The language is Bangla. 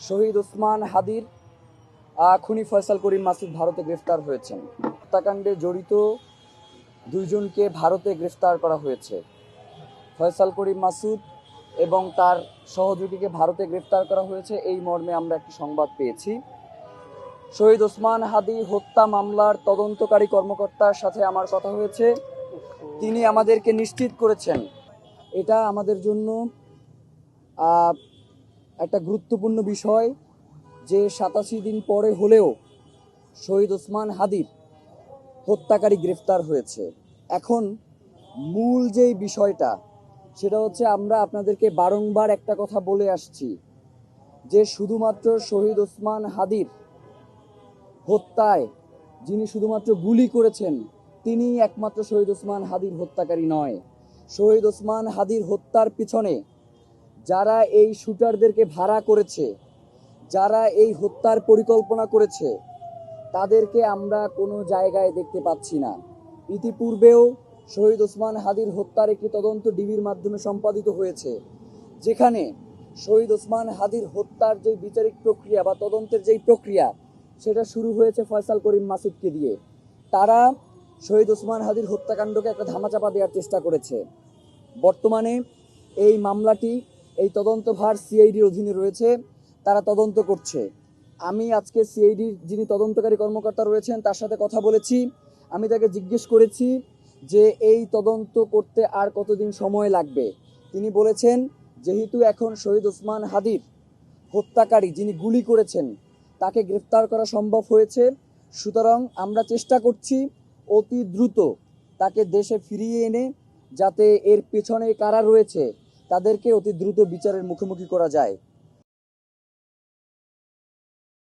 শহীদ ওসমান হাদির খুনি ফয়সাল করিম মাসুদ ভারতে গ্রেফতার হয়েছেন। হত্যাকাণ্ডে জড়িত দুইজনকে ভারতে গ্রেফতার করা হয়েছে। ফয়সাল করিম মাসুদ এবং তার সহযোগীকে ভারতে গ্রেফতার করা হয়েছে, এই মর্মে আমরা একটি সংবাদ পেয়েছি। শহীদ ওসমান হাদি হত্যা মামলার তদন্তকারী কর্মকর্তার সাথে আমার কথা হয়েছে। তিনি আমাদেরকে নিশ্চিত করেছেন এটা আমাদের জন্য একটা গুরুত্বপূর্ণ বিষয় যে 87 দিন পরে হলেও শহীদ ওসমান হাদির হত্যাকারী গ্রেফতার হয়েছে। এখন মূল যেই বিষয়টা সেটা হচ্ছে, আমরা আপনাদেরকে বারংবার একটা কথা বলে আসছি যে শুধুমাত্র শহীদ ওসমান হাদির হত্যায় যিনি শুধুমাত্র গুলি করেছেন তিনি একমাত্র শহীদ ওসমান হাদির হত্যাকারী নয়। শহীদ ওসমান হাদির হত্যার পিছনে যারা এই শুটারদেরকে ভাড়া করেছে, যারা এই হত্যার পরিকল্পনা করেছে, তাদেরকে আমরা কোনো জায়গায় দেখতে পাচ্ছি না। ইতিপূর্বেও শহীদ ওসমান হাদির হত্যার একটি তদন্ত ডিবির মাধ্যমে সম্পাদিত হয়েছে, যেখানে শহীদ ওসমান হাদির হত্যার যে বিচারিক প্রক্রিয়া বা তদন্তের যেই প্রক্রিয়া সেটা শুরু হয়েছে ফয়সাল করিম মাসুদকে দিয়ে। তারা শহীদ ওসমান হাদির হত্যাকাণ্ডকে একটা ধামাচাপা দেওয়ার চেষ্টা করেছে। বর্তমানে এই মামলাটি, এই তদন্তভার সিআইডির অধীনে রয়েছে, তারা তদন্ত করছে। আমি আজকে সিআইডির যিনি তদন্তকারী কর্মকর্তা রয়েছেন তার সাথে কথা বলেছি। আমি তাকে জিজ্ঞেস করেছি যে এই তদন্ত করতে আর কতদিন সময় লাগবে। তিনি বলেছেন যেহেতু এখন শহীদ ওসমান হাদির হত্যাকারী যিনি গুলি করেছেন তাকে গ্রেফতার করা সম্ভব হয়েছে, সুতরাং আমরা চেষ্টা করছি অতি দ্রুত তাকে দেশে ফিরিয়ে এনে যাতে এর পেছনে কারা রয়েছে তাদেরকে অতি দ্রুত বিচারের মুখোমুখি করা যায়।